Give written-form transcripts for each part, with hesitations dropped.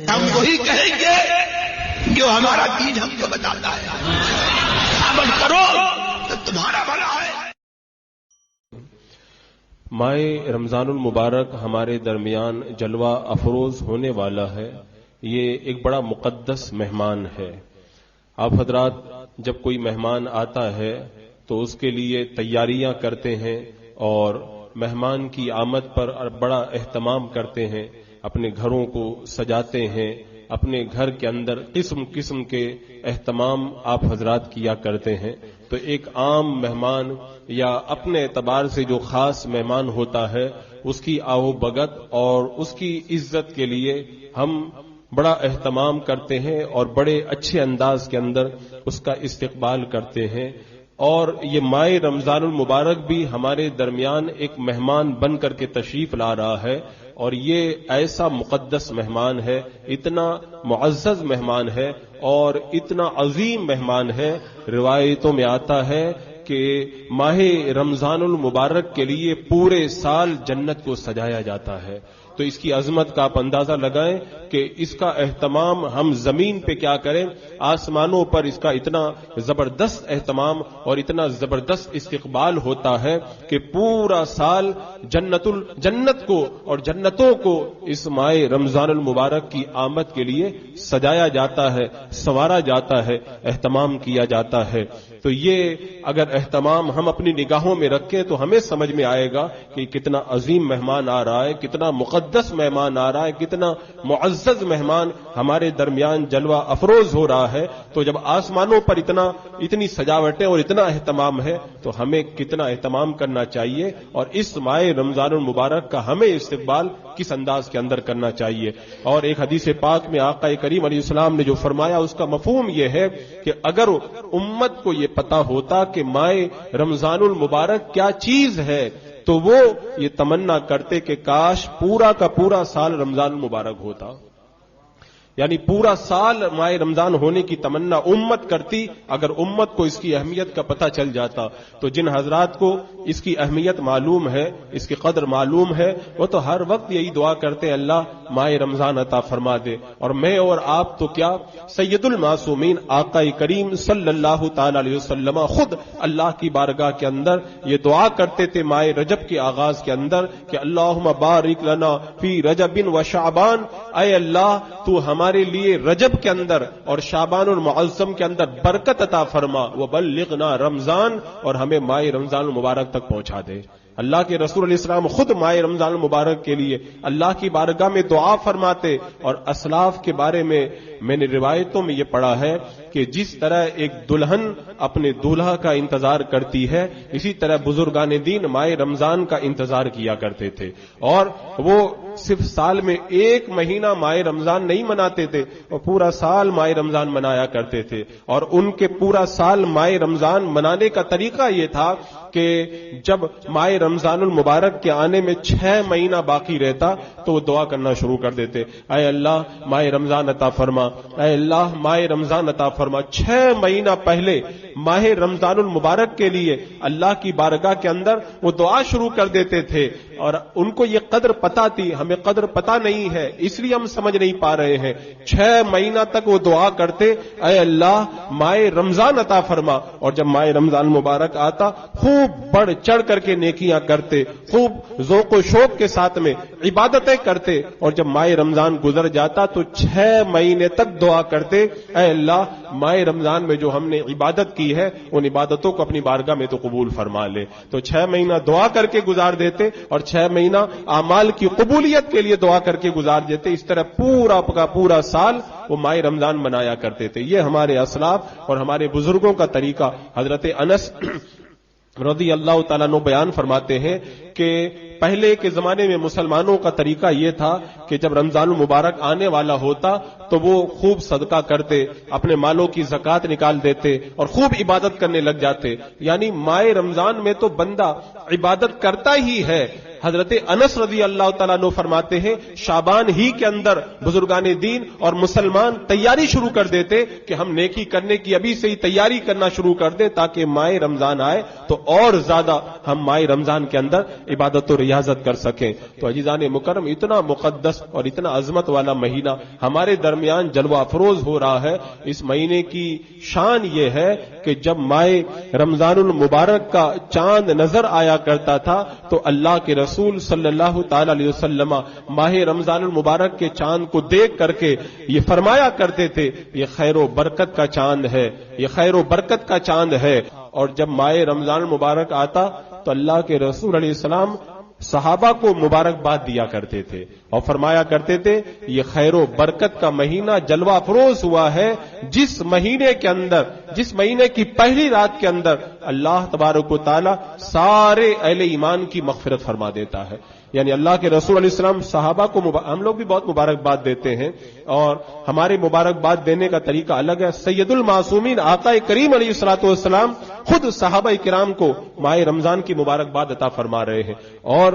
ہم وہی کہیں گے جو ہمارا دین ہم کو بتاتا ہے. عمل کرو تو تمہارا بھلا ہے. ماہ رمضان المبارک ہمارے درمیان جلوہ افروز ہونے والا ہے. یہ ایک بڑا مقدس مہمان ہے. آپ حضرات جب کوئی مہمان آتا ہے تو اس کے لیے تیاریاں کرتے ہیں اور مہمان کی آمد پر بڑا اہتمام کرتے ہیں. اپنے گھروں کو سجاتے ہیں. اپنے گھر کے اندر قسم قسم کے اہتمام آپ حضرات کیا کرتے ہیں. تو ایک عام مہمان یا اپنے اعتبار سے جو خاص مہمان ہوتا ہے اس کی آو بھگت اور اس کی عزت کے لیے ہم بڑا اہتمام کرتے ہیں اور بڑے اچھے انداز کے اندر اس کا استقبال کرتے ہیں. اور یہ ماہ رمضان المبارک بھی ہمارے درمیان ایک مہمان بن کر کے تشریف لا رہا ہے. اور یہ ایسا مقدس مہمان ہے, اتنا معزز مہمان ہے اور اتنا عظیم مہمان ہے. روایتوں میں آتا ہے کہ ماہ رمضان المبارک کے لیے پورے سال جنت کو سجایا جاتا ہے. تو اس کی عظمت کا آپ اندازہ لگائیں کہ اس کا اہتمام ہم زمین پہ کیا کریں, آسمانوں پر اس کا اتنا زبردست اہتمام اور اتنا زبردست استقبال ہوتا ہے کہ پورا سال جنت کو اور جنتوں کو اس ماہ رمضان المبارک کی آمد کے لیے سجایا جاتا ہے, سنوارا جاتا ہے, اہتمام کیا جاتا ہے. تو یہ اگر اہتمام ہم اپنی نگاہوں میں رکھیں تو ہمیں سمجھ میں آئے گا کہ کتنا عظیم مہمان آ رہا ہے, کتنا مقدس مہمان آ رہا ہے, کتنا معزز مہمان ہمارے درمیان جلوہ افروز ہو رہا ہے. تو جب آسمانوں پر اتنی سجاوٹیں اور اتنا اہتمام ہے تو ہمیں کتنا اہتمام کرنا چاہیے اور اس ماہ رمضان المبارک کا ہمیں استقبال کس انداز کے اندر کرنا چاہیے. اور ایک حدیث پاک میں آقا کریم علیہ السلام نے جو فرمایا اس کا مفہوم یہ ہے کہ اگر امت کو یہ پتا ہوتا کہ ماہ رمضان المبارک کیا چیز ہے تو وہ یہ تمنا کرتے کہ کاش پورا کا پورا سال رمضان المبارک ہوتا. یعنی پورا سال ماہ رمضان ہونے کی تمنا امت کرتی اگر امت کو اس کی اہمیت کا پتہ چل جاتا. تو جن حضرات کو اس کی اہمیت معلوم ہے, اس کی قدر معلوم ہے, وہ تو ہر وقت یہی دعا کرتے ہیں اللہ ماہ رمضان عطا فرما دے. اور میں اور آپ تو کیا, سید المعصومین آقا کریم صلی اللہ تعالی علیہ وسلم خود اللہ کی بارگاہ کے اندر یہ دعا کرتے تھے ماہ رجب کے آغاز کے اندر کہ اللہم بارک لنا فی رجب و شعبان, اے اللہ تو ہمارے لیے رجب کے اندر اور شعبان المعظم کے اندر برکت عطا فرما, وبلغنا رمضان, اور ہمیں ماہ رمضان المبارک تک پہنچا دے. اللہ کے رسول علیہ السلام خود ماہ رمضان المبارک کے لیے اللہ کی بارگاہ میں دعا فرماتے. اور اسلاف کے بارے میں نے روایتوں میں یہ پڑھا ہے کہ جس طرح ایک دلہن اپنے دولہا کا انتظار کرتی ہے اسی طرح بزرگان دین ماہ رمضان کا انتظار کیا کرتے تھے. اور وہ صرف سال میں ایک مہینہ ماہ رمضان نہیں مناتے تھے, وہ پورا سال ماہ رمضان منایا کرتے تھے. اور ان کے پورا سال ماہ رمضان منانے کا طریقہ یہ تھا کہ جب ماہ رمضان المبارک کے آنے میں 6 مہینہ باقی رہتا تو وہ دعا کرنا شروع کر دیتے, اے اللہ ماہ رمضان عطا فرما, اے اللہ ماہ رمضان عطا فرما. 6 مہینہ پہلے ماہ رمضان المبارک کے لیے اللہ کی بارگاہ کے اندر وہ دعا شروع کر دیتے تھے. اور ان کو یہ قدر پتا تھی, ہمیں قدر پتا نہیں ہے اس لیے ہم سمجھ نہیں پا رہے ہیں. 6 مہینہ تک وہ دعا کرتے, اے اللہ ماہ رمضان عطا فرما. اور جب ماہ رمضان مبارک آتا خوب بڑھ چڑھ کر کے نیکیاں کرتے, خوب ذوق و شوق کے ساتھ میں عبادتیں کرتے. اور جب ماہ رمضان گزر جاتا تو 6 مہینے تک دعا کرتے, اے اللہ ماہ رمضان میں جو ہم نے عبادت کی ہے ان عبادتوں کو اپنی بارگاہ میں تو قبول فرما لے. تو 6 مہینہ دعا کر کے گزار دیتے اور 6 مہینہ اعمال کی قبولیت کے لیے دعا کر کے گزار دیتے. اس طرح پورا کا پورا سال وہ ماہ رمضان منایا کرتے تھے. یہ ہمارے اسلاف اور ہمارے بزرگوں کا طریقہ. حضرت انس رضی اللہ تعالیٰ عنہ بیان فرماتے ہیں کہ پہلے کے زمانے میں مسلمانوں کا طریقہ یہ تھا کہ جب رمضان المبارک آنے والا ہوتا تو وہ خوب صدقہ کرتے, اپنے مالوں کی زکوٰۃ نکال دیتے اور خوب عبادت کرنے لگ جاتے. یعنی ماہ رمضان میں تو بندہ عبادت کرتا ہی ہے, حضرت انس رضی اللہ تعالیٰ عنہ فرماتے ہیں شعبان ہی کے اندر بزرگان دین اور مسلمان تیاری شروع کر دیتے کہ ہم نیکی کرنے کی ابھی سے ہی تیاری کرنا شروع کر دیں تاکہ ماہ رمضان آئے تو اور زیادہ ہم ماہ رمضان کے اندر عبادت و ریاضت کر سکیں. تو عزیزان مکرم اتنا مقدس اور اتنا عظمت والا مہینہ ہمارے درمیان جلوہ افروز ہو رہا ہے. اس مہینے کی شان یہ ہے کہ جب ماہ رمضان المبارک کا چاند نظر آیا کرتا تھا تو اللہ کے رسول صلی اللہ تعالی علیہ وسلم ماہ رمضان المبارک کے چاند کو دیکھ کر کے یہ فرمایا کرتے تھے یہ خیر و برکت کا چاند ہے, یہ خیر و برکت کا چاند ہے. اور جب ماہ رمضان المبارک آتا تو اللہ کے رسول علیہ السلام صحابہ کو مبارکباد دیا کرتے تھے اور فرمایا کرتے تھے یہ خیر و برکت کا مہینہ جلوہ افروز ہوا ہے جس مہینے کے اندر, جس مہینے کی پہلی رات کے اندر اللہ تبارک و تعالی سارے اہل ایمان کی مغفرت فرما دیتا ہے. یعنی اللہ کے رسول علیہ السلام صحابہ کو ہم لوگ بھی بہت مبارکباد دیتے ہیں اور ہمارے مبارکباد دینے کا طریقہ الگ ہے. سید المعصومین آقا کریم علیہ الصلوۃ والسلام خود صحابہ کرام کو ماہ رمضان کی مبارکباد عطا فرما رہے ہیں. اور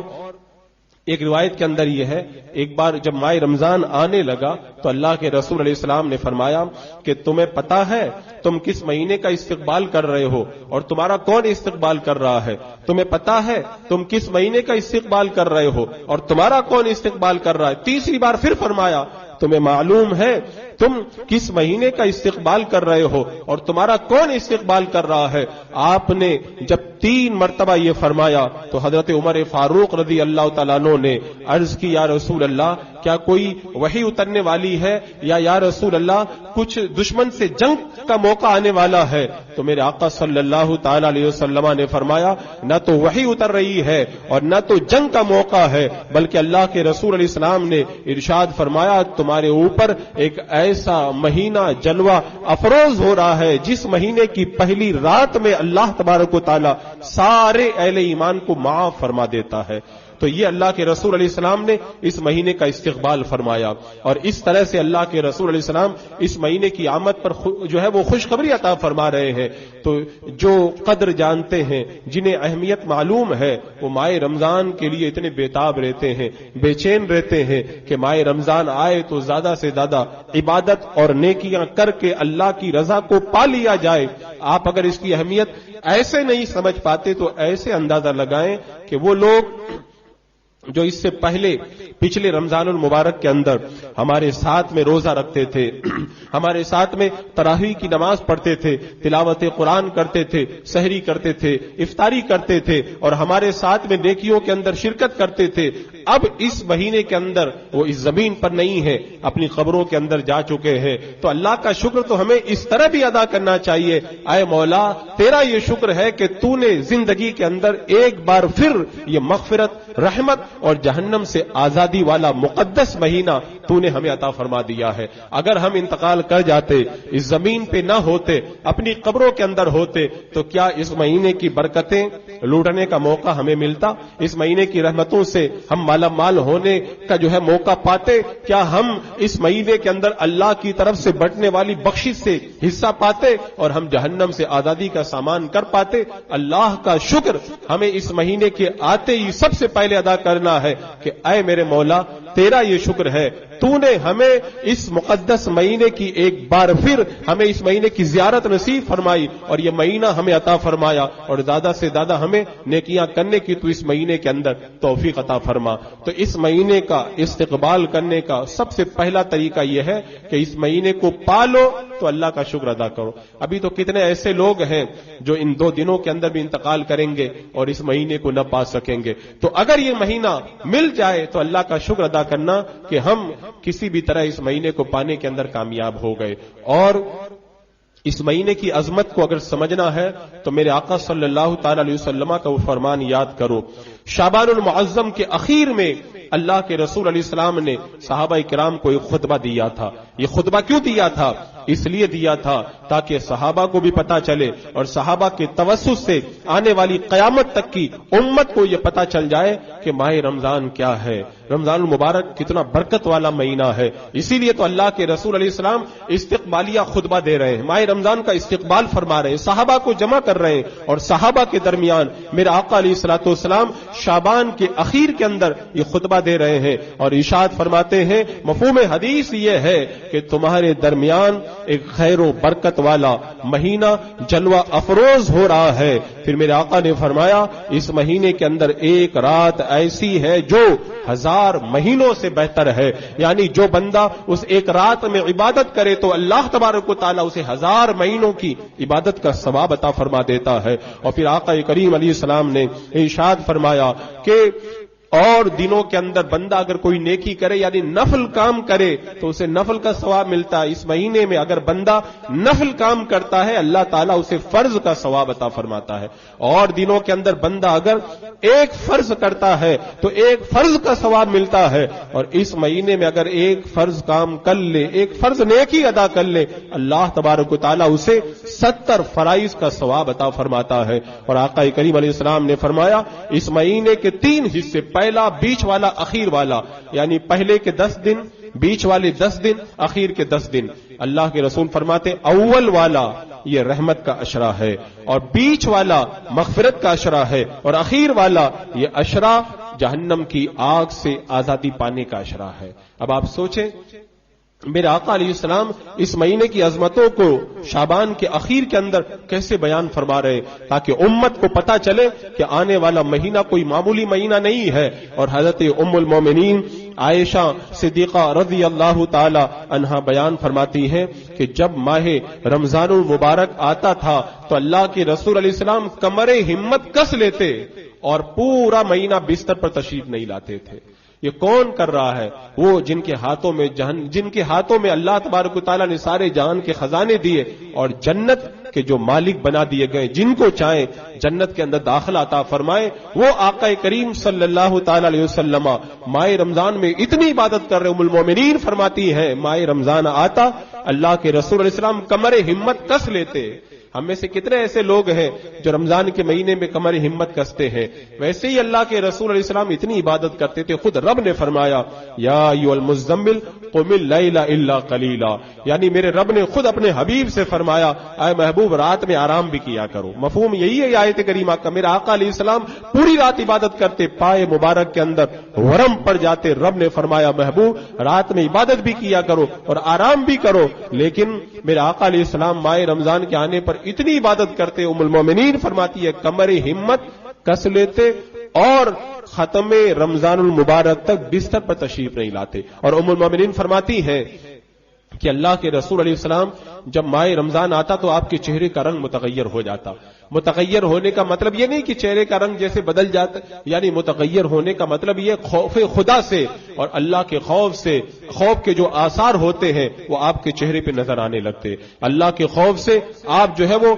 ایک روایت کے اندر یہ ہے ایک بار جب ماہ رمضان آنے لگا تو اللہ کے رسول علیہ السلام نے فرمایا کہ تمہیں پتا ہے تم کس مہینے کا استقبال کر رہے ہو اور تمہارا کون استقبال کر رہا ہے, تمہیں پتا ہے تم کس مہینے کا استقبال کر رہے ہو اور تمہارا کون استقبال کر رہا ہے. تیسری بار پھر فرمایا تمہیں معلوم ہے تم کس مہینے کا استقبال کر رہے ہو اور تمہارا کون استقبال کر رہا ہے. آپ نے جب 3 مرتبہ یہ فرمایا تو حضرت عمر فاروق رضی اللہ تعالیٰ عنہ نے عرض کی یا رسول اللہ کیا کوئی وحی اترنے والی ہے یا رسول اللہ کچھ دشمن سے جنگ کا موقع آنے والا ہے. تو میرے آقا صلی اللہ تعالی علیہ وسلم نے فرمایا نہ تو وحی اتر رہی ہے اور نہ تو جنگ کا موقع ہے بلکہ اللہ کے رسول علیہ السلام نے ارشاد فرمایا تمہارے اوپر ایک ایسا مہینہ جلوہ افروز ہو رہا ہے جس مہینے کی پہلی رات میں اللہ تبارک و تعالی سارے اہل ایمان کو معاف فرما دیتا ہے. تو یہ اللہ کے رسول علیہ السلام نے اس مہینے کا استقبال فرمایا اور اس طرح سے اللہ کے رسول علیہ السلام اس مہینے کی آمد پر جو ہے وہ خوشخبری عطا فرما رہے ہیں. تو جو قدر جانتے ہیں جنہیں اہمیت معلوم ہے وہ ماہ رمضان کے لیے اتنے بےتاب رہتے ہیں, بے چین رہتے ہیں کہ ماہ رمضان آئے تو زیادہ سے زیادہ عبادت اور نیکیاں کر کے اللہ کی رضا کو پا لیا جائے. آپ اگر اس کی اہمیت ایسے نہیں سمجھ پاتے تو ایسے اندازہ لگائیں کہ وہ لوگ جو اس سے پہلے پچھلے رمضان المبارک کے اندر ہمارے ساتھ میں روزہ رکھتے تھے, ہمارے ساتھ میں تراویح کی نماز پڑھتے تھے, تلاوت قرآن کرتے تھے, سحری کرتے تھے, افطاری کرتے تھے اور ہمارے ساتھ میں نیکیوں کے اندر شرکت کرتے تھے, اب اس مہینے کے اندر وہ اس زمین پر نہیں ہے, اپنی قبروں کے اندر جا چکے ہیں. تو اللہ کا شکر تو ہمیں اس طرح بھی ادا کرنا چاہیے, اے مولا تیرا یہ شکر ہے کہ تو نے زندگی کے اندر ایک بار پھر یہ مغفرت, رحمت اور جہنم سے آزادی والا مقدس مہینہ تو نے ہمیں عطا فرما دیا ہے. اگر ہم انتقال کر جاتے, اس زمین پہ نہ ہوتے, اپنی قبروں کے اندر ہوتے تو کیا اس مہینے کی برکتیں لوٹنے کا موقع ہمیں ملتا؟ اس مہینے کی رحمتوں سے ہم مالا مال ہونے کا جو ہے موقع پاتے؟ کیا ہم اس مہینے کے اندر اللہ کی طرف سے بٹنے والی بخشش سے حصہ پاتے اور ہم جہنم سے آزادی کا سامان کر پاتے؟ اللہ کا شکر ہمیں اس مہینے کے آتے ہی سب سے پہلے ادا کرنا ہے کہ اے میرے مولا تیرا یہ شکر ہے تو نے ہمیں اس مقدس مہینے کی ایک بار پھر ہمیں اس مہینے کی زیارت نصیب فرمائی اور یہ مہینہ ہمیں عطا فرمایا اور زیادہ سے زیادہ ہمیں نیکیاں کرنے کی تو اس مہینے کے اندر توفیق عطا فرما. تو اس مہینے کا استقبال کرنے کا سب سے پہلا طریقہ یہ ہے کہ اس مہینے کو پالو تو اللہ کا شکر ادا کرو. ابھی تو کتنے ایسے لوگ ہیں جو ان 2 دنوں کے اندر بھی انتقال کریں گے اور اس مہینے کو نہ پا سکیں گے. تو اگر یہ مہینہ مل جائے تو اللہ کا شکر ادا کرنا کہ ہم کسی بھی طرح اس مہینے کو پانے کے اندر کامیاب ہو گئے. اور اس مہینے کی عظمت کو اگر سمجھنا ہے تو میرے آقا صلی اللہ تعالی علیہ وسلم کا وہ فرمان یاد کرو. شعبان المعظم کے اخیر میں اللہ کے رسول علیہ السلام نے صحابہ کرام کو ایک خطبہ دیا تھا. یہ خطبہ کیوں دیا تھا؟ اس لیے دیا تھا تاکہ صحابہ کو بھی پتا چلے اور صحابہ کے توسط سے آنے والی قیامت تک کی امت کو یہ پتا چل جائے کہ ماہ رمضان کیا ہے، رمضان المبارک کتنا برکت والا مہینہ ہے۔ اسی لیے تو اللہ کے رسول علیہ السلام استقبالیہ خطبہ دے رہے ہیں، ماہ رمضان کا استقبال فرما رہے ہیں، صحابہ کو جمع کر رہے ہیں، اور صحابہ کے درمیان میرے آقا علیہ الصلوۃ والسلام شعبان کے اخیر کے اندر یہ خطبہ دے رہے ہیں اور ارشاد فرماتے ہیں مفہوم حدیث یہ ہے کہ تمہارے درمیان ایک خیر و برکت والا مہینہ جلوہ افروز ہو رہا ہے۔ پھر میرے آقا نے فرمایا اس مہینے کے اندر ایک رات ایسی ہے جو 1000 مہینوں سے بہتر ہے، یعنی جو بندہ اس ایک رات میں عبادت کرے تو اللہ تبارک و تعالیٰ اسے 1000 مہینوں کی عبادت کا ثواب عطا فرما دیتا ہے۔ اور پھر آقا کریم علیہ السلام نے ارشاد فرمایا کہ اور دنوں کے اندر بندہ اگر کوئی نیکی کرے یعنی نفل کام کرے تو اسے نفل کا ثواب ملتا ہے۔ اس مہینے میں اگر بندہ نفل کام کرتا ہے اللہ تعالیٰ اسے فرض کا ثواب عطا فرماتا ہے، اور دنوں کے اندر بندہ اگر ایک فرض کرتا ہے تو ایک فرض کا ثواب ملتا ہے، اور اس مہینے میں اگر ایک فرض کام کر لے، ایک فرض نیکی ادا کر لے، اللہ تبارک و تعالیٰ اسے 70 فرائض کا ثواب عطا فرماتا ہے۔ اور آقا کریم علیہ السلام نے فرمایا اس مہینے کے 3 حصے، پہلا بیچ والا اخیر والا، یعنی پہلے کے 10 دن، بیچ والے 10 دن، اخیر کے 10 دن، اللہ کے رسول فرماتے اول والا یہ رحمت کا عشرہ ہے، اور بیچ والا مغفرت کا عشرہ ہے، اور اخیر والا یہ عشرہ جہنم کی آگ سے آزادی پانے کا عشرہ ہے۔ اب آپ سوچیں میرے آقا علیہ السلام اس مہینے کی عظمتوں کو شعبان کے اخیر کے اندر کیسے بیان فرما رہے تاکہ امت کو پتا چلے کہ آنے والا مہینہ کوئی معمولی مہینہ نہیں ہے۔ اور حضرت ام المومنین عائشہ صدیقہ رضی اللہ تعالی عنہا بیان فرماتی ہیں کہ جب ماہ رمضان المبارک آتا تھا تو اللہ کے رسول علیہ السلام کمر ہمت کس لیتے اور پورا مہینہ بستر پر تشریف نہیں لاتے تھے۔ یہ کون کر رہا ہے؟ وہ جن کے ہاتھوں میں اللہ تبارک و تعالیٰ نے سارے جہان کے خزانے دیے اور جنت کے جو مالک بنا دیے گئے، جن کو چاہیں جنت کے اندر داخلہ عطا فرمائے، وہ آقا کریم صلی اللہ تعالی علیہ وسلم ماہ رمضان میں اتنی عبادت کر رہے۔ ام المومنین فرماتی ہیں ماہ رمضان آتا اللہ کے رسول علیہ السلام کمر ہمت کس لیتے۔ ہم میں سے کتنے ایسے لوگ ہیں جو رمضان کے مہینے میں کمر ہمت کستے ہیں؟ ویسے ہی اللہ کے رسول علیہ السلام اتنی عبادت کرتے تھے، خود رب نے فرمایا یا ایھا المزمل قم اللیل الا قلیلا، یعنی میرے رب نے خود اپنے حبیب سے فرمایا اے محبوب رات میں آرام بھی کیا کرو۔ مفہوم یہی ہے آیت کریمہ کا۔ میرا آقا علیہ السلام پوری رات عبادت کرتے، پائے مبارک کے اندر ورم پڑ جاتے، رب نے فرمایا محبوب رات میں عبادت بھی کیا کرو اور آرام بھی کرو۔ لیکن میرے آقا علیہ السلام ماہ رمضان کے آنے پر اتنی عبادت کرتے، ام المومنین فرماتی ہے کمر ہمت کس لیتے اور ختم رمضان المبارک تک بستر پر تشریف نہیں لاتے۔ اور ام المومنین فرماتی ہیں کہ اللہ کے رسول علیہ السلام جب ماہ رمضان آتا تو آپ کے چہرے کا رنگ متغیر ہو جاتا۔ متغیر ہونے کا مطلب یہ نہیں کہ چہرے کا رنگ جیسے بدل جاتا، یعنی متغیر ہونے کا مطلب یہ خوف خدا سے اور اللہ کے خوف سے، خوف کے جو آثار ہوتے ہیں وہ آپ کے چہرے پہ نظر آنے لگتے۔ اللہ کے خوف سے آپ جو ہے وہ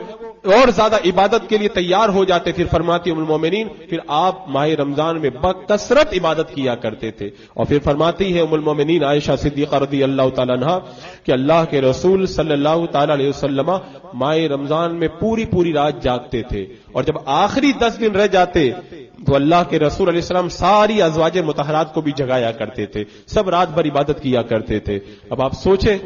اور زیادہ عبادت کے لیے تیار ہو جاتے۔ پھر فرماتی ام المومنین پھر آپ ماہ رمضان میں بکثرت عبادت کیا کرتے تھے۔ اور پھر فرماتی ہے ام المومنین عائشہ صدیقہ رضی اللہ تعالیٰ عنہا کہ اللہ کے رسول صلی اللہ تعالی علیہ وسلم ماہ رمضان میں پوری رات جاگتے تھے، اور جب آخری 10 دن رہ جاتے تو اللہ کے رسول علیہ السلام ساری ازواج مطہرات کو بھی جگایا کرتے تھے، سب رات بھر عبادت کیا کرتے تھے۔ اب آپ سوچیں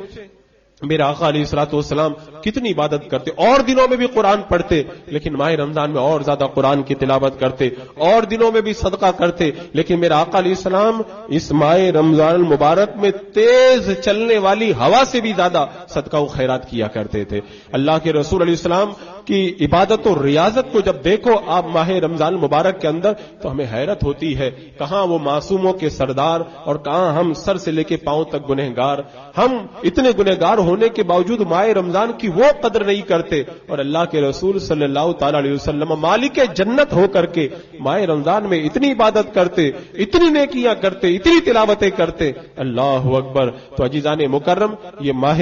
میرے آقا علیہ الصلوۃ والسلام کتنی عبادت کرتے، اور دنوں میں بھی قرآن پڑھتے لیکن ماہ رمضان میں اور زیادہ قرآن کی تلاوت کرتے، اور دنوں میں بھی صدقہ کرتے، لیکن میرے آقا علیہ السلام اس ماہ رمضان المبارک میں تیز چلنے والی ہوا سے بھی زیادہ صدقہ و خیرات کیا کرتے تھے۔ اللہ کے رسول علیہ السلام کی عبادت و ریاضت کو جب دیکھو آپ ماہ رمضان المبارک کے اندر تو ہمیں حیرت ہوتی ہے، کہاں وہ معصوموں کے سردار اور کہاں ہم سر سے لے کے پاؤں تک گنہگار۔ ہم اتنے گنہگار ہونے کے باوجود ماہ رمضان کی وہ قدر نہیں کرتے، اور اللہ کے رسول صلی اللہ تعالی علیہ وسلم مالک جنت ہو کر کے ماہ رمضان میں اتنی عبادت کرتے، اتنی نیکیاں کرتے، اتنی تلاوتیں کرتے۔ اللہ اکبر۔ تو عزیزان مکرم یہ ماہ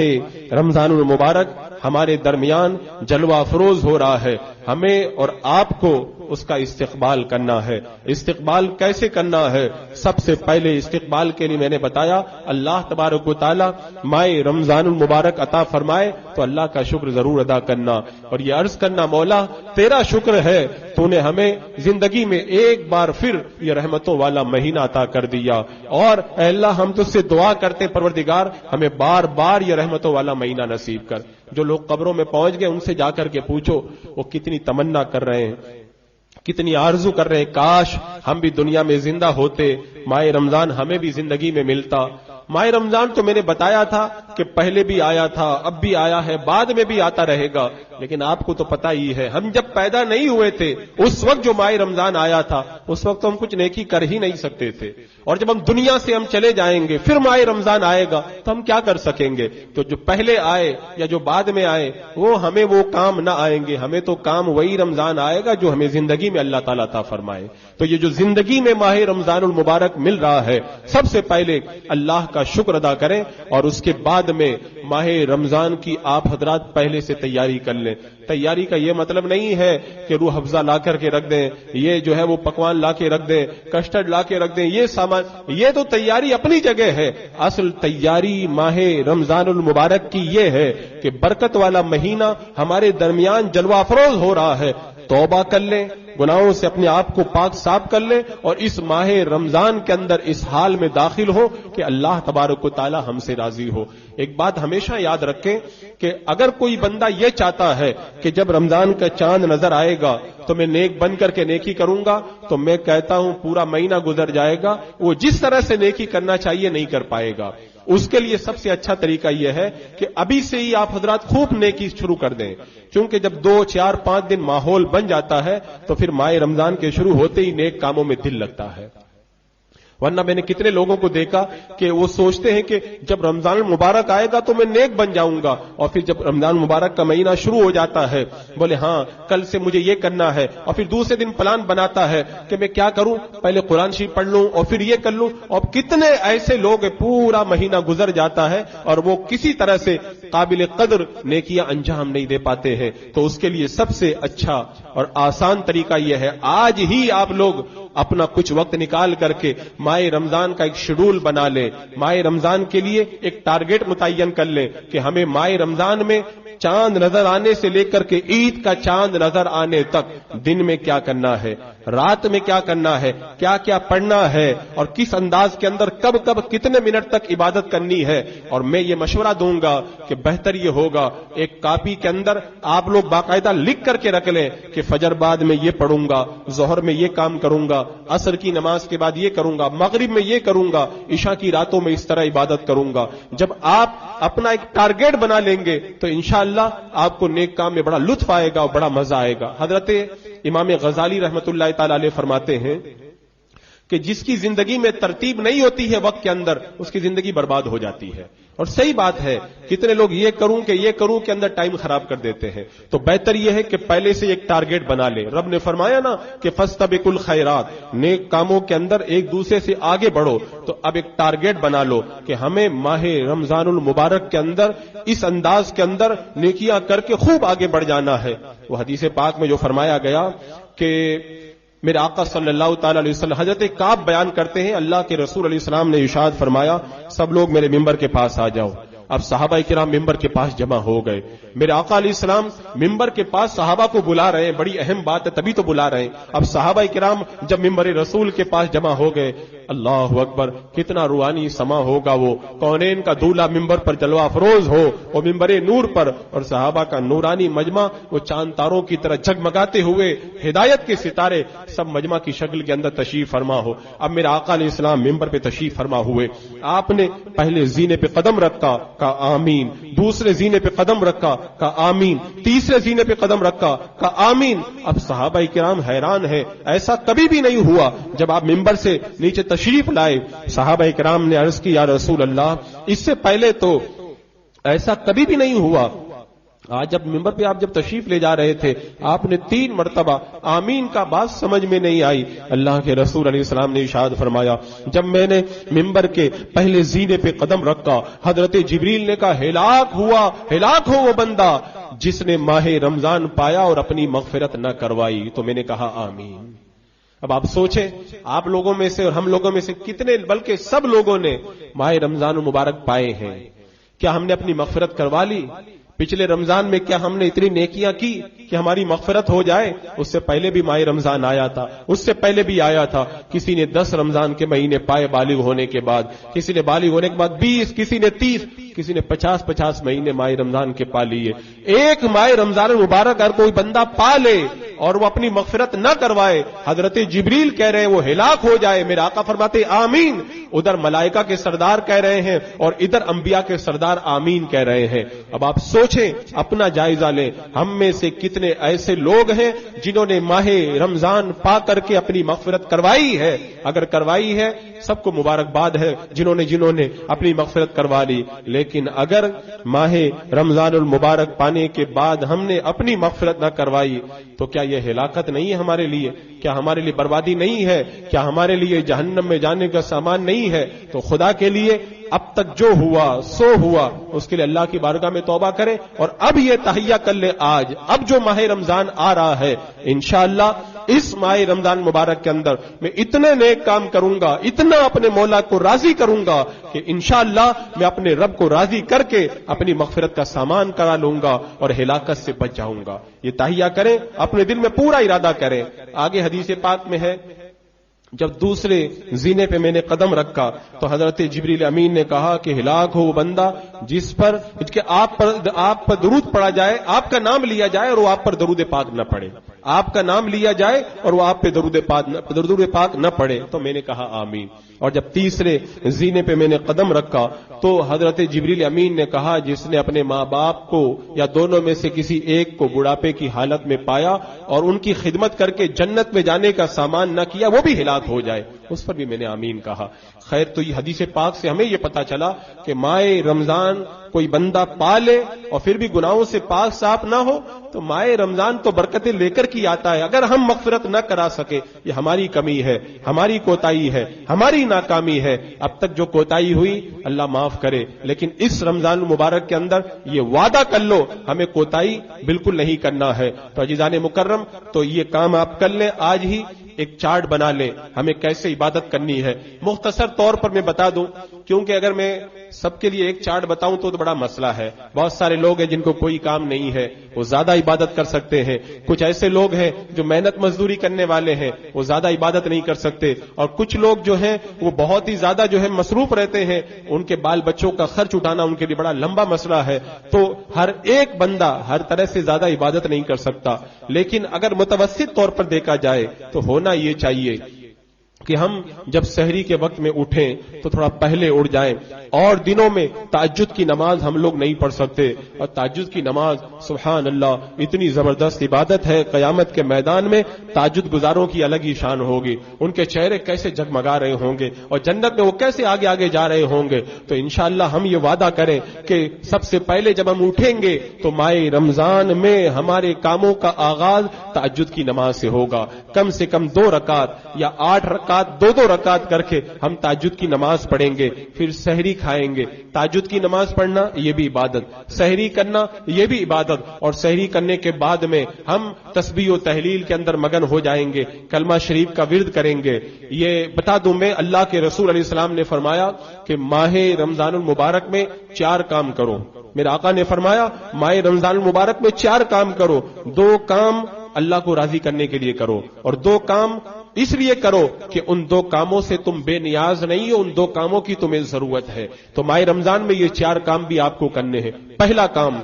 رمضان المبارک ہمارے درمیان جلوہ افروز ہو رہا ہے، ہمیں اور آپ کو اس کا استقبال کرنا ہے۔ استقبال کیسے کرنا ہے؟ سب سے پہلے استقبال کے لیے میں نے بتایا اللہ تبارک و تعالی ماہ رمضان المبارک عطا فرمائے تو اللہ کا شکر ضرور ادا کرنا، اور یہ عرض کرنا مولا تیرا شکر ہے تو نے ہمیں زندگی میں ایک بار پھر یہ رحمتوں والا مہینہ عطا کر دیا، اور اے اللہ ہم تجھ سے دعا کرتے پروردگار ہمیں بار بار یہ رحمتوں والا مہینہ نصیب کر۔ جو لوگ قبروں میں پہنچ گئے ان سے جا کر کے پوچھو وہ کتنی تمنا کر رہے ہیں، کتنی آرزو کر رہے ہیں کاش ہم بھی دنیا میں زندہ ہوتے، ماہ رمضان ہمیں بھی زندگی میں ملتا۔ ماہ رمضان تو میں نے بتایا تھا کہ پہلے بھی آیا تھا، اب بھی آیا ہے، بعد میں بھی آتا رہے گا، لیکن آپ کو تو پتہ ہی ہے ہم جب پیدا نہیں ہوئے تھے اس وقت جو ماہ رمضان آیا تھا اس وقت تو ہم کچھ نیکی کر ہی نہیں سکتے تھے، اور جب ہم دنیا سے ہم چلے جائیں گے پھر ماہ رمضان آئے گا تو ہم کیا کر سکیں گے؟ تو جو پہلے آئے یا جو بعد میں آئے وہ ہمیں وہ کام نہ آئیں گے، ہمیں تو کام وہی رمضان آئے گا جو ہمیں زندگی میں اللہ تعالیٰ عطا فرمائے۔ تو یہ جو زندگی میں ماہ رمضان المبارک مل رہا ہے سب سے پہلے اللہ کا شکر ادا کریں، اور اس کے بعد میں ماہ رمضان کی آپ حضرات پہلے سے تیاری کر لیں۔ تیاری کا یہ مطلب نہیں ہے کہ روح افزا لا کر کے رکھ دیں، یہ جو ہے وہ پکوان لا کے رکھ دیں، کسٹرڈ لا کے رکھ دیں، یہ سامان، یہ تو تیاری اپنی جگہ ہے۔ اصل تیاری ماہ رمضان المبارک کی یہ ہے کہ برکت والا مہینہ ہمارے درمیان جلوہ افروز ہو رہا ہے، توبہ کر لیں، گناہوں سے اپنے آپ کو پاک صاف کر لیں، اور اس ماہ رمضان کے اندر اس حال میں داخل ہو کہ اللہ تبارک و تعالی ہم سے راضی ہو۔ ایک بات ہمیشہ یاد رکھیں کہ اگر کوئی بندہ یہ چاہتا ہے کہ جب رمضان کا چاند نظر آئے گا تو میں نیک بن کر کے نیکی کروں گا، تو میں کہتا ہوں پورا مہینہ گزر جائے گا، وہ جس طرح سے نیکی کرنا چاہیے نہیں کر پائے گا۔ اس کے لیے سب سے اچھا طریقہ یہ ہے کہ ابھی سے ہی آپ حضرات خوب نیکی شروع کر دیں، چونکہ جب 2 4 5 دن ماحول بن جاتا ہے تو پھر ماہ رمضان کے شروع ہوتے ہی نیک کاموں میں دل لگتا ہے۔ ورنہ میں نے کتنے لوگوں کو دیکھا کہ وہ سوچتے ہیں کہ جب رمضان المبارک آئے گا تو میں نیک بن جاؤں گا، اور پھر جب رمضان المبارک کا مہینہ شروع ہو جاتا ہے بولے ہاں کل سے مجھے یہ کرنا ہے، اور پھر دوسرے دن پلان بناتا ہے کہ میں کیا کروں، پہلے قرآن شریف پڑھ لوں اور پھر یہ کر لوں، اور کتنے ایسے لوگ پورا مہینہ گزر جاتا ہے اور وہ کسی طرح سے قابل قدر نیکیاں انجام نہیں دے پاتے ہیں۔ تو اس کے لیے سب سے اچھا اور آسان طریقہ یہ ہے آج ہی آپ لوگ اپنا کچھ وقت نکال کر کے ماہ رمضان کا ایک شیڈول بنا لیں، ماہ رمضان کے لیے ایک ٹارگٹ متعین کر لیں کہ ہمیں ماہ رمضان میں چاند نظر آنے سے لے کر کے عید کا چاند نظر آنے تک دن میں کیا کرنا ہے، رات میں کیا کرنا ہے، کیا کیا پڑھنا ہے، اور کس انداز کے اندر کب کب کتنے منٹ تک عبادت کرنی ہے۔ اور میں یہ مشورہ دوں گا کہ بہتر یہ ہوگا ایک کاپی کے اندر آپ لوگ باقاعدہ لکھ کر کے رکھ لیں کہ فجر بعد میں یہ پڑھوں گا، ظہر میں یہ کام کروں گا، عصر کی نماز کے بعد یہ کروں گا، مغرب میں یہ کروں گا، عشاء کی راتوں میں اس طرح عبادت کروں گا۔ جب آپ اپنا ایک ٹارگٹ بنا لیں گے تو انشاءاللہ آپ کو نیک کام میں بڑا لطف آئے گا اور بڑا مزہ آئے گا۔ حضرت امام غزالی رحمت اللہ تعالی علیہ فرماتے ہیں کہ جس کی زندگی میں ترتیب نہیں ہوتی ہے وقت کے اندر اس کی زندگی برباد ہو جاتی ہے، اور صحیح بات ہے، کتنے لوگ یہ کروں کے اندر ٹائم خراب کر دیتے ہیں۔ تو بہتر یہ ہے کہ پہلے سے ایک ٹارگٹ بنا لیں۔ رب نے فرمایا نا کہ فاستبقوا الخیرات، نیک کاموں کے اندر ایک دوسرے سے آگے بڑھو، تو اب ایک ٹارگٹ بنا لو کہ ہمیں ماہ رمضان المبارک کے اندر اس انداز کے اندر نیکیاں کر کے خوب آگے بڑھ جانا ہے۔ وہ حدیث پاک میں جو فرمایا گیا کہ میرے آقا صلی اللہ تعالی علیہ وسلم حضرت کعب بیان کرتے ہیں اللہ کے رسول علیہ السلام نے ارشاد فرمایا سب لوگ میرے ممبر کے پاس آ جاؤ۔ اب صحابہ کرام ممبر کے پاس جمع ہو گئے، میرے آقا علیہ السلام ممبر کے پاس صحابہ کو بلا رہے ہیں، بڑی اہم بات ہے تبھی تو بلا رہے ہیں۔ اب صحابہ کرام جب ممبر رسول کے پاس جمع ہو گئے، اللہ اکبر، کتنا روحانی سما ہوگا، وہ کونین کا دولہا ممبر پر جلوہ افروز ہو، وہ ممبر نور پر، اور صحابہ کا نورانی مجمع وہ چاند تاروں کی طرح جگمگاتے ہوئے ہدایت کے ستارے سب مجمع کی شکل کے اندر تشریف فرما ہو۔ اب میرے آقا علیہ السلام ممبر پہ تشریف فرما ہوئے، آپ نے پہلے زینے پہ قدم رکھا، کہا آمین، دوسرے زینے پہ قدم رکھا، کہا آمین، تیسرے زینے پہ قدم رکھا، کہا آمین۔ اب صحابہ کرام حیران ہیں، ایسا کبھی بھی نہیں ہوا۔ جب آپ ممبر سے نیچے تشریف لائے، صحابہ کرام نے عرض کی یا رسول اللہ، اس سے پہلے تو ایسا کبھی بھی نہیں ہوا آج جب ممبر پہ آپ جب تشریف لے جا رہے تھے آپ نے 3 مرتبہ آمین کا بات سمجھ میں نہیں آئی. اللہ کے رسول علیہ السلام نے ارشاد فرمایا جب میں نے ممبر کے پہلے زینے پہ قدم رکھا حضرت جبریل نے کہا ہلاک ہو وہ بندہ جس نے ماہ رمضان پایا اور اپنی مغفرت نہ کروائی. تو میں نے کہا آمین. اب آپ سوچیں آپ لوگوں میں سے اور ہم لوگوں میں سے کتنے بلکہ سب لوگوں نے ماہ رمضان المبارک پائے ہیں. کیا ہم نے اپنی مغفرت کروا لی؟ پچھلے رمضان میں کیا ہم نے اتنی نیکیاں کی کہ ہماری مغفرت ہو جائے؟ اس سے پہلے بھی ماہ رمضان آیا تھا, اس سے پہلے بھی آیا تھا. کسی نے 10 رمضان کے مہینے پائے بالغ ہونے کے بعد, کسی نے بالغ ہونے کے بعد 20, کسی نے 30, کسی نے 50 مہینے ماہ رمضان کے پا لیے. ایک ماہ رمضان المبارک اگر کوئی بندہ پا لے اور وہ اپنی مغفرت نہ کروائے, حضرت جبریل کہہ رہے ہیں وہ ہلاک ہو جائے. میرے آقا فرماتے آمین. ادھر ملائکہ کے سردار کہہ رہے ہیں اور ادھر انبیاء کے سردار آمین کہہ رہے ہیں. اب آپ سوچیں اپنا جائزہ لیں, ہم میں سے کتنے ایسے لوگ ہیں جنہوں نے ماہ رمضان پا کر کے اپنی مغفرت کروائی ہے؟ اگر کروائی ہے سب کو مبارکباد ہے جنہوں نے اپنی مغفرت کروا لی. لیکن اگر ماہ رمضان المبارک پانے کے بعد ہم نے اپنی مغفرت نہ کروائی تو کیا یہ ہلاکت نہیں ہے ہمارے لیے؟ کیا ہمارے لیے بربادی نہیں ہے؟ کیا ہمارے لیے جہنم میں جانے کا سامان نہیں ہے؟ تو خدا کے لیے اب تک جو ہوا سو ہوا, اس کے لیے اللہ کی بارگاہ میں توبہ کریں اور اب یہ تہیہ کر لیں. آج اب جو ماہ رمضان آ رہا ہے انشاءاللہ اس ماہ رمضان مبارک کے اندر میں اتنے نیک کام کروں گا, اتنا اپنے مولا کو راضی کروں گا کہ انشاءاللہ میں اپنے رب کو راضی کر کے اپنی مغفرت کا سامان کرا لوں گا اور ہلاکت سے بچ جاؤں گا. یہ تہیہ کریں, اپنے دل میں پورا ارادہ کریں. آگے حدیث پاک میں ہے جب دوسرے زینے پہ میں نے قدم رکھا تو حضرت جبریل امین نے کہا کہ ہلاک ہو وہ بندہ جس پر آپ پر درود پڑا جائے, آپ کا نام لیا جائے اور وہ آپ پر درود پاک نہ پڑے. آپ کا نام لیا جائے اور وہ آپ پہ درود پاک نہ پڑے. تو میں نے کہا آمین. اور جب تیسرے زینے پہ میں نے قدم رکھا تو حضرت جبریل امین نے کہا جس نے اپنے ماں باپ کو یا دونوں میں سے کسی ایک کو بڑھاپے کی حالت میں پایا اور ان کی خدمت کر کے جنت میں جانے کا سامان نہ کیا وہ بھی ہلاک ہو جائے, اس پر بھی میں نے آمین کہا. خیر تو یہ حدیث پاک سے ہمیں یہ پتا چلا کہ ماہ رمضان کوئی بندہ پا لے اور پھر بھی گناہوں سے پاک صاف نہ ہو تو ماہ رمضان تو برکتیں لے کر کی آتا ہے. اگر ہم مغفرت نہ کرا سکے یہ ہماری کمی ہے, ہماری کوتاہی ہے, ہماری ناکامی ہے. اب تک جو کوتاہی ہوئی اللہ معاف کرے, لیکن اس رمضان المبارک کے اندر یہ وعدہ کر لو ہمیں کوتاہی بالکل نہیں کرنا ہے. تو عزیزان مکرم تو یہ کام آپ کر لیں, آج ہی ایک چارٹ بنا لیں ہمیں کیسے عبادت کرنی ہے. مختصر طور پر میں بتا دوں کیونکہ اگر میں سب کے لیے ایک چارٹ بتاؤں تو بڑا مسئلہ ہے. بہت سارے لوگ ہیں جن کو کوئی کام نہیں ہے وہ زیادہ عبادت کر سکتے ہیں, کچھ ایسے لوگ ہیں جو محنت مزدوری کرنے والے ہیں وہ زیادہ عبادت نہیں کر سکتے, اور کچھ لوگ جو ہیں وہ بہت ہی زیادہ جو ہے مصروف رہتے ہیں, ان کے بال بچوں کا خرچ اٹھانا ان کے لیے بڑا لمبا مسئلہ ہے. تو ہر ایک بندہ ہر طرح سے زیادہ عبادت نہیں کر سکتا, لیکن اگر متوسط طور پر دیکھا جائے تو ہونا یہ چاہیے کہ ہم جب سحری کے وقت میں اٹھیں تو تھوڑا پہلے اٹھ جائیں. اور دنوں میں تہجد کی نماز ہم لوگ نہیں پڑھ سکتے, اور تہجد کی نماز سبحان اللہ اتنی زبردست عبادت ہے. قیامت کے میدان میں تہجد گزاروں کی الگ ہی شان ہوگی, ان کے چہرے کیسے جگمگا رہے ہوں گے اور جنت میں وہ کیسے آگے آگے جا رہے ہوں گے. تو انشاءاللہ ہم یہ وعدہ کریں کہ سب سے پہلے جب ہم اٹھیں گے تو ماہ رمضان میں ہمارے کاموں کا آغاز تہجد کی نماز سے ہوگا. کم سے کم 2 رکعت یا 8 رکعت 2 رکعت کر کے ہم تہجد کی نماز پڑھیں گے, پھر سحری کھائیں گے. تہجد کی نماز پڑھنا یہ بھی عبادت, سحری کرنا یہ بھی عبادت, اور سحری کرنے کے بعد میں ہم تسبیح و تحلیل کے اندر مگن ہو جائیں گے, کلمہ شریف کا ورد کریں گے. یہ بتا دوں میں اللہ کے رسول علیہ السلام نے فرمایا کہ ماہ رمضان المبارک میں 4 کام کرو. میرے آقا نے فرمایا ماہ رمضان المبارک میں 4 کام کرو. 2 کام اللہ کو راضی کرنے کے لیے کرو, اور 2 کام اس لیے کرو کہ ان 2 کاموں سے تم بے نیاز نہیں ہو, ان 2 کاموں کی تمہیں ضرورت ہے. تو ماہ رمضان میں یہ 4 کام بھی آپ کو کرنے ہیں. پہلا کام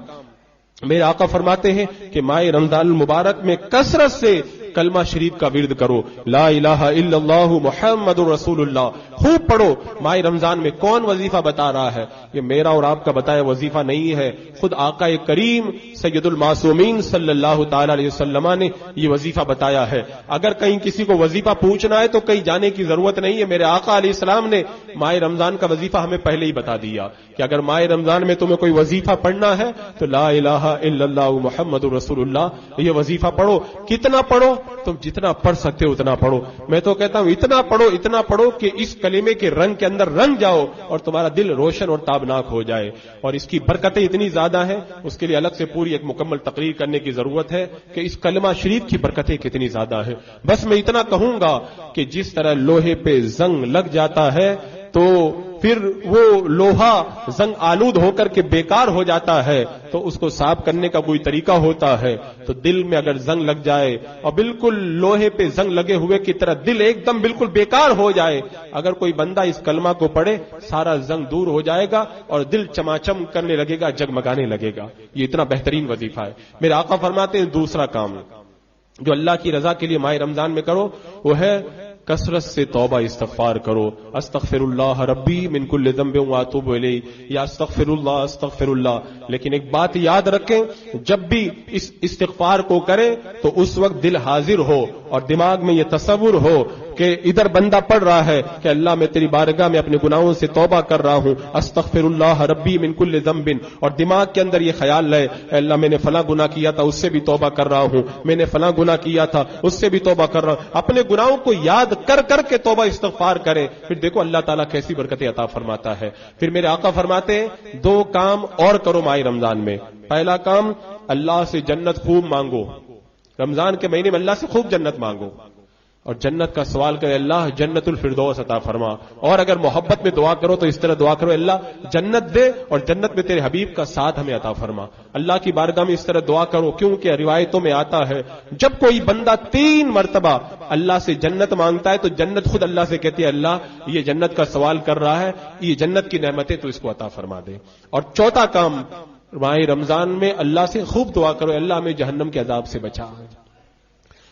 میرے آقا فرماتے ہیں کہ ماہ رمضان المبارک میں کثرت سے کلمہ شریف کا ورد کرو، لا الہ الا اللہ محمد رسول اللہ خوب پڑھو۔ ماہ رمضان میں کون وظیفہ بتا رہا ہے؟ یہ میرا اور آپ کا بتایا وظیفہ نہیں ہے، خود آقا کریم سید المعصومین صلی اللہ تعالی علیہ وسلم نے یہ وظیفہ بتایا ہے۔ اگر کہیں کسی کو وظیفہ پوچھنا ہے تو کہیں جانے کی ضرورت نہیں ہے، میرے آقا علیہ السلام نے ماہ رمضان کا وظیفہ ہمیں پہلے ہی بتا دیا کہ اگر ماہ رمضان میں تمہیں کوئی وظیفہ پڑھنا ہے تو لا الہ الا اللہ محمد رسول اللہ یہ وظیفہ پڑھو۔ کتنا پڑھو؟ تم جتنا پڑھ سکتے ہو اتنا پڑھو۔ میں تو کہتا ہوں اتنا پڑھو کہ اس کلمے کے رنگ کے اندر رنگ جاؤ اور تمہارا دل روشن اور تابناک ہو جائے، اور اس کی برکتیں اتنی زیادہ ہیں، اس کے لیے الگ سے پوری ایک مکمل تقریر کرنے کی ضرورت ہے کہ اس کلمہ شریف کی برکتیں کتنی زیادہ ہیں۔ بس میں اتنا کہوں گا کہ جس طرح لوہے پہ زنگ لگ جاتا ہے تو پھر وہ لوہا زنگ آلود ہو کر کے بیکار ہو جاتا ہے، تو اس کو صاف کرنے کا کوئی طریقہ ہوتا ہے۔ تو دل میں اگر زنگ لگ جائے اور بالکل لوہے پہ زنگ لگے ہوئے کی طرح دل ایک دم بالکل بیکار ہو جائے، اگر کوئی بندہ اس کلمہ کو پڑھے سارا زنگ دور ہو جائے گا اور دل چماچم کرنے لگے گا، جگمگانے لگے گا۔ یہ اتنا بہترین وظیفہ ہے۔ میرے آقا فرماتے ہیں دوسرا کام جو اللہ کی رضا کے لیے ماہ رمضان میں کرو وہ ہے کثرت سے توبہ استغفار کرو۔ استغفر اللہ ربی من کل ذنب واتوب الیہ، یا استغفر اللہ۔ لیکن ایک بات یاد رکھیں، جب بھی اس استغفار کو کریں تو اس وقت دل حاضر ہو اور دماغ میں یہ تصور ہو کہ ادھر بندہ پڑھ رہا ہے کہ اللہ میں تیری بارگاہ میں اپنے گناہوں سے توبہ کر رہا ہوں، استغفر اللہ ربی من کل ذنب، اور دماغ کے اندر یہ خیال رہے اے اللہ میں نے فلاں گناہ کیا تھا اس سے بھی توبہ کر رہا ہوں، میں نے فلاں گناہ کیا تھا اس سے بھی توبہ کر رہا ہوں۔ اپنے گناہوں کو یاد کر کر کے توبہ استغفار کریں، پھر دیکھو اللہ تعالیٰ کیسی برکتیں عطا فرماتا ہے۔ پھر میرے آقا فرماتے ہیں دو کام اور کرو ماہ رمضان میں۔ پہلا کام اللہ سے جنت خوب مانگو، رمضان کے مہینے میں اللہ سے خوب جنت مانگو اور جنت کا سوال کرے اللہ جنت الفردوس عطا فرما، اور اگر محبت میں دعا کرو تو اس طرح دعا کرو اللہ جنت دے اور جنت میں تیرے حبیب کا ساتھ ہمیں عطا فرما۔ اللہ کی بارگاہ میں اس طرح دعا کرو، کیونکہ روایتوں میں آتا ہے جب کوئی بندہ 3 مرتبہ اللہ سے جنت مانگتا ہے تو جنت خود اللہ سے کہتی ہے اللہ یہ جنت کا سوال کر رہا ہے، یہ جنت کی نعمتیں تو اس کو عطا فرما دے۔ اور چوتھا کام ماہ رمضان میں اللہ سے خوب دعا کرو اللہ ہمیں جہنم کے عذاب سے بچا،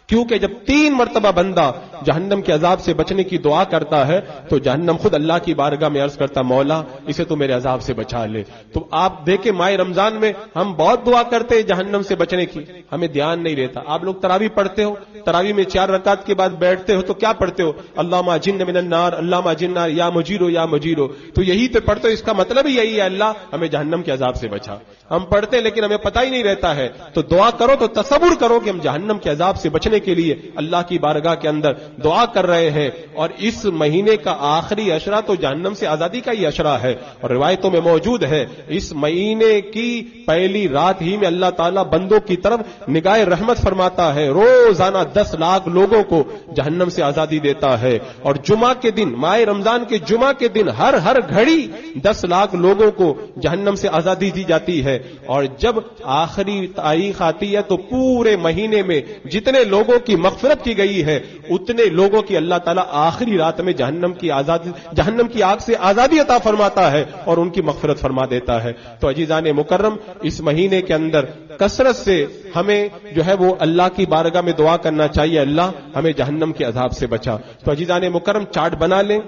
کیونکہ جب 3 مرتبہ بندہ جہنم کے عذاب سے بچنے کی دعا کرتا ہے تو جہنم خود اللہ کی بارگاہ میں عرض کرتا مولا اسے تو میرے عذاب سے بچا لے۔ تو آپ دیکھیں ماہ رمضان میں ہم بہت دعا کرتے ہیں جہنم سے بچنے کی، ہمیں دھیان نہیں رہتا۔ آپ لوگ تراویح پڑھتے ہو، تراویح میں 4 رکعت کے بعد بیٹھتے ہو تو کیا پڑھتے ہو؟ اللہم اجرنی من النار، اللہم اجرنا یا مجیرو یا مجیرو، تو یہی تو پڑھتے ہو، اس کا مطلب ہی یہی ہے اللہ ہمیں جہنم کے عذاب سے بچا۔ ہم پڑھتے لیکن ہمیں پتہ ہی نہیں رہتا ہے، تو دعا کرو تو تصور کرو کہ ہم جہنم کے عذاب سے بچنے کے لیے اللہ کی بارگاہ کے اندر دعا کر رہے ہیں، اور اس مہینے کا آخری عشرہ تو جہنم سے آزادی کا ہی عشرہ ہے، اور روایتوں میں موجود ہے اس مہینے کی پہلی رات ہی میں اللہ تعالیٰ بندوں کی طرف نگاہ رحمت فرماتا ہے، روزانہ 10 لاکھ لوگوں کو جہنم سے آزادی دیتا ہے، اور جمعہ کے دن ماہ رمضان کے جمعہ کے دن ہر گھڑی 10 لاکھ لوگوں کو جہنم سے آزادی دی جاتی ہے، اور جب آخری تاریخ آتی ہے تو پورے مہینے میں جتنے لوگوں کی مغفرت کی گئی ہے اتنے لوگوں کی اللہ تعالیٰ آخری رات میں جہنم کی آگ سے آزادی عطا فرماتا ہے اور ان کی مغفرت فرما دیتا ہے۔ تو عزیزان مکرم اس مہینے کے اندر کثرت سے ہمیں جو ہے وہ اللہ کی بارگاہ میں دعا کرنا چاہیے اللہ ہمیں جہنم کے عذاب سے بچا۔ تو عزیزان مکرم چارٹ بنا لیں،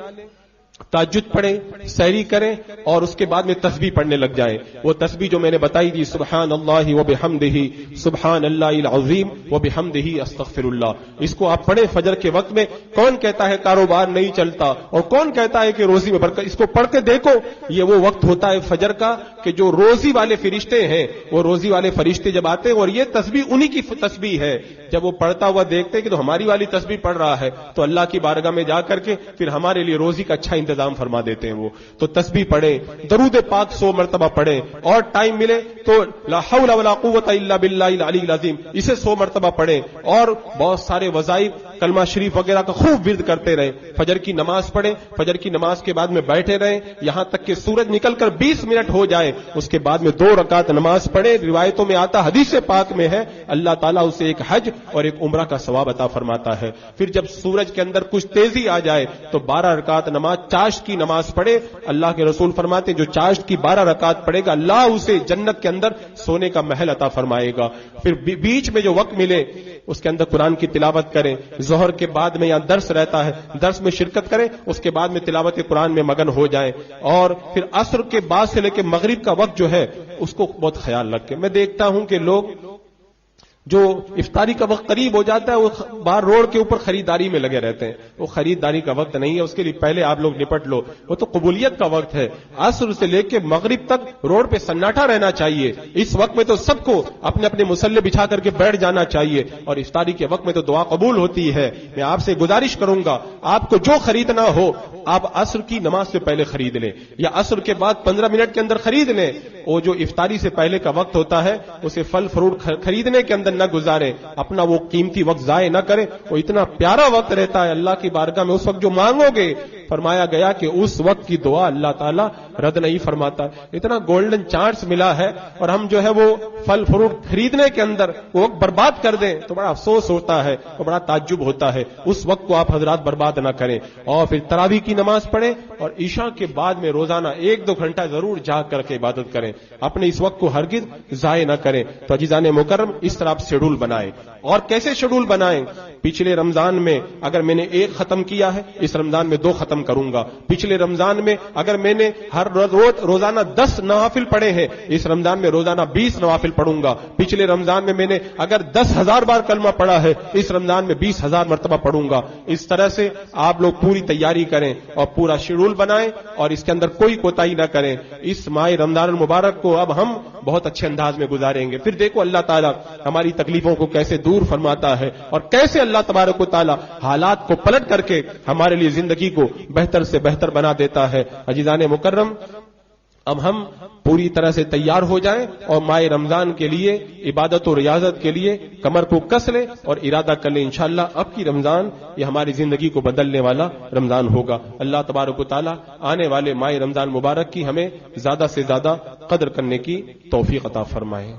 تہجد پڑھیں، سحری کریں اور اس کے بعد میں تسبیح پڑھنے لگ جائیں۔ وہ تسبیح جو میں نے بتائی تھی سبحان اللہ وبحمدہ، سبحان اللہ العظیم وبحمدہ استغفر اللہ، اس کو آپ پڑھیں فجر کے وقت میں۔ کون کہتا ہے کاروبار نہیں چلتا اور کون کہتا ہے کہ روزی میں برکت، اس کو پڑھ کے دیکھو، یہ وہ وقت ہوتا ہے فجر کا کہ جو روزی والے فرشتے ہیں وہ روزی والے فرشتے جب آتے ہیں، اور یہ تسبیح انہی کی تسبیح ہے، جب وہ پڑھتا ہوا دیکھتے ہیں کہ تو ہماری والی تسبیح پڑھ رہا ہے تو اللہ کی بارگاہ میں جا کر کے پھر ہمارے لیے روزی کا اچھا انتظام فرما دیتے ہیں وہ۔ تو تسبیح پڑھیں، درود پاک 100 مرتبہ پڑھیں، اور ٹائم ملے تو لا حول ولا قوت الا باللہ العلی العظیم اسے 100 مرتبہ پڑھیں، اور بہت سارے وظائف کلمہ شریف وغیرہ کا خوب ورد کرتے رہیں، فجر کی نماز پڑھیں، فجر کی نماز کے بعد میں بیٹھے رہیں یہاں تک کہ سورج نکل کر 20 منٹ ہو جائے، اس کے بعد میں 2 رکعت نماز پڑھیں۔ روایتوں میں آتا، حدیث پاک میں ہے، اللہ تعالیٰ اسے ایک حج اور ایک عمرہ کا ثواب عطا فرماتا ہے۔ پھر جب سورج کے اندر کچھ تیزی آ جائے تو 12 رکعت نماز، چاشت کی نماز پڑھے۔ اللہ کے رسول فرماتے جو چاشت کی 12 رکعت پڑھے گا اللہ اسے جنت کے اندر سونے کا محل عطا فرمائے گا۔ پھر بیچ میں جو وقت ملے اس کے اندر قرآن کی تلاوت کریں، ظہر کے بعد میں یہاں درس رہتا ہے، درس میں شرکت کریں، اس کے بعد میں تلاوت قرآن میں مگن ہو جائیں، اور پھر عصر کے بعد سے لے کے مغرب کا وقت جو ہے اس کو بہت خیال رکھیں۔ میں دیکھتا ہوں کہ لوگ جو افطاری کا وقت قریب ہو جاتا ہے وہ باہر روڈ کے اوپر خریداری میں لگے رہتے ہیں، وہ خریداری کا وقت نہیں ہے، اس کے لیے پہلے آپ لوگ نپٹ لو، وہ تو قبولیت کا وقت ہے۔ عصر سے لے کے مغرب تک روڈ پہ سناٹا رہنا چاہیے، اس وقت میں تو سب کو اپنے اپنے مصلے بچھا کر کے بیٹھ جانا چاہیے، اور افطاری کے وقت میں تو دعا قبول ہوتی ہے۔ میں آپ سے گزارش کروں گا آپ کو جو خریدنا ہو آپ عصر کی نماز سے پہلے خرید لیں، یا عصر کے بعد 15 منٹ کے اندر خرید لیں۔ وہ جو افطاری سے پہلے کا وقت ہوتا ہے اسے پھل فروٹ خریدنے کے اندر نہ گزاریں، اپنا وہ قیمتی وقت ضائع نہ کریں، وہ اتنا پیارا وقت رہتا ہے اللہ کی بارگاہ میں، اس وقت جو مانگو گے فرمایا گیا کہ اس وقت کی دعا اللہ تعالیٰ رد نہیں فرماتا۔ اتنا گولڈن چانس ملا ہے اور ہم جو ہے وہ پھل فروٹ خریدنے کے اندر وہ وقت برباد کر دیں تو بڑا افسوس ہوتا ہے اور بڑا تعجب ہوتا ہے۔ اس وقت کو آپ حضرات برباد نہ کریں، اور پھر تراویح کی نماز پڑھیں، اور عشاء کے بعد میں روزانہ 1-2 گھنٹہ ضرور جاگ کر کے عبادت کریں، اپنے اس وقت کو ہرگز ضائع نہ کریں۔ تو عزیزان مکرم اس طرح آپ شیڈول بنائیں، اور کیسے شیڈول بنائیں؟ پچھلے رمضان میں اگر میں نے 1 ختم کیا ہے اس رمضان میں 2 ختم کروں گا، پچھلے رمضان میں اگر میں نے ہر روزانہ 10 نوافل پڑھے ہیں اس رمضان میں روزانہ 20 نوافل پڑھوں گا، پچھلے رمضان میں نے اگر 10,000 بار کلمہ پڑھا ہے اس رمضان میں 20,000 مرتبہ پڑھوں گا۔ اس طرح سے آپ لوگ پوری تیاری کریں اور پورا شیڈول بنائیں اور اس کے اندر کوئی کوتاہی نہ کریں۔ اس ماہ رمضان المبارک کو اب ہم بہت اچھے انداز میں گزاریں گے۔ پھر دیکھو اللہ تعالیٰ ہماری تکلیفوں کو کیسے دور فرماتا ہے اور کیسے اللہ تبارک و تعالیٰ حالات کو پلٹ کر کے ہمارے لیے زندگی کو بہتر سے بہتر بنا دیتا ہے۔ عزیزان مکرم اب ہم پوری طرح سے تیار ہو جائیں اور ماہ رمضان کے لیے عبادت و ریاضت کے لیے کمر کو کس لیں اور ارادہ کر لیں انشاءاللہ اب کی رمضان یہ ہماری زندگی کو بدلنے والا رمضان ہوگا۔ اللہ تبارک و تعالیٰ آنے والے ماہ رمضان مبارک کی ہمیں زیادہ سے زیادہ قدر کرنے کی توفیق عطا فرمائے۔